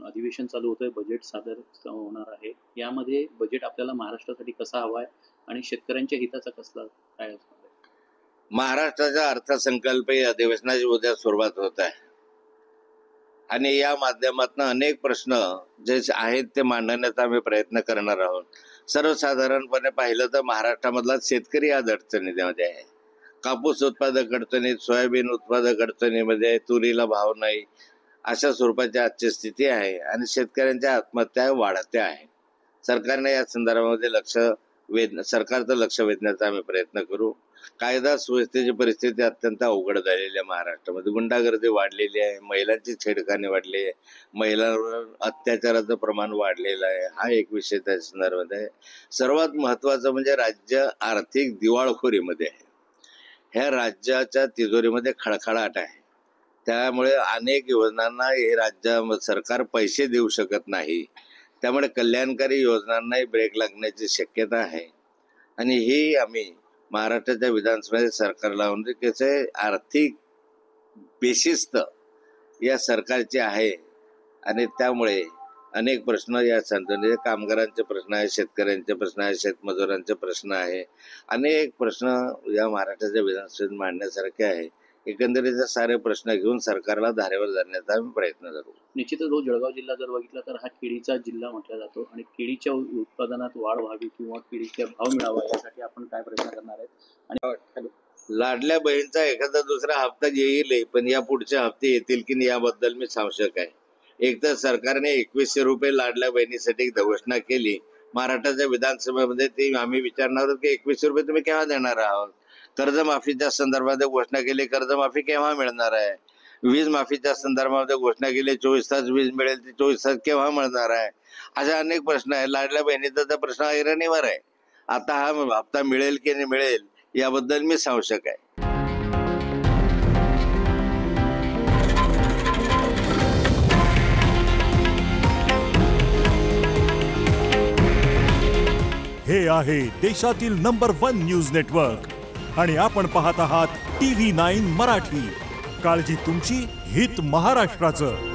अधिवेशन चालू होतंय, बजेट सादर होणार आहे. यामध्ये बजेट आपल्याला महाराष्ट्रासाठी कसा हवा आहे आणि शेतकऱ्यांच्या हिताचा कसला काय असणार आहे? महाराष्ट्राचा अर्थसंकल्प या अधिवेशनाची उद्या सुरुवात होत आहे आणि या माध्यमातून अनेक प्रश्न जे आहेत ते मांडण्याचा आम्ही प्रयत्न करणार आहोत. सर्वसाधारणपणे पाहिलं तर महाराष्ट्रामधला शेतकरी आज अडचणीमध्ये आहे. कापूस उत्पादक अडचणीत, सोयाबीन उत्पादक अडचणीमध्ये, तुरीला भाव नाही, अशा स्वरूपाची आजची स्थिती आहे आणि शेतकऱ्यांच्या आत्महत्या वाढत्या आहे. सरकारने या संदर्भामध्ये सरकारचं लक्ष वेधण्याचा आम्ही प्रयत्न करू. कायदा सुव्यवस्थेची परिस्थिती अत्यंत अवघड झालेली आहे. महाराष्ट्रामध्ये गुंडागर्दी वाढलेली आहे, महिलांची छेडखानी वाढली आहे, महिलांवर अत्याचाराचं प्रमाण वाढलेलं आहे. हा एक विषय त्या संदर्भात आहे. सर्वात महत्वाचं म्हणजे राज्य आर्थिक दिवाळखोरीमध्ये आहे. ह्या राज्याच्या तिजोरीमध्ये खळखळाट आहे. त्यामुळे अनेक योजनांना हे सरकार पैसे देऊ शकत नाही. त्यामुळे कल्याणकारी योजनांनाही ब्रेक लागण्याची शक्यता आहे आणि ही आम्ही महाराष्ट्राच्या विधानसभेत सरकारला म्हणजे कसं आर्थिक बेशिस्त या सरकारची आहे आणि त्यामुळे अनेक प्रश्न या संदर्भात कामगारांचे प्रश्न आहे, शेतकऱ्यांचे प्रश्न आहे, शेतमजुरांचे प्रश्न आहे. अनेक प्रश्न या महाराष्ट्राच्या विधानसभेत मांडण्यासारखे आहे. एकंदरीत सारे प्रश्न घेऊन सरकारला धारेवर धरण्याचा आम्ही प्रयत्न करू. निश्चितच जळगाव जिल्हा जर बघितला तर हा केळीचा जिल्हा म्हटला जातो आणि केळीच्या उत्पादनात वाढ व्हावी किंवा केळीचा भाव मिळावा यासाठी आपण काय प्रयत्न करणार आहेत? आणि लाडल्या बहीणचा एखादा दुसरा हप्ता येईल, पण या पुढचे हप्ते येतील की नाही याबद्दल मी संशय आहे. एक तर सरकारने 2100 रुपये लाडल्या बहिणीसाठी घोषणा केली. महाराष्ट्राच्या विधानसभेमध्ये ती आम्ही विचारणार आहोत की 2100 रुपये तुम्ही केव्हा देणार आहोत. कर्जमाफीच्या संदर्भात घोषणा केली, कर्जमाफी केव्हा मिळणार आहे. वीज माफीच्या संदर्भामध्ये घोषणा केली, 24 तास वीज मिळेल, ती 24 तास केव्हा मिळणार आहे. अशा अनेक प्रश्न आहेत. लाडल्या बहिणीचा प्रश्न ऐरणीवर आहे. आता हा हप्ता मिळेल की नाही मिळेल याबद्दल मी संशय आहे. हे आहे देशातील नंबर 1 न्यूज नेटवर्क आणि आपण पाहत आहात TV9 मराठी. काळजी तुमची, हित महाराष्ट्राचं.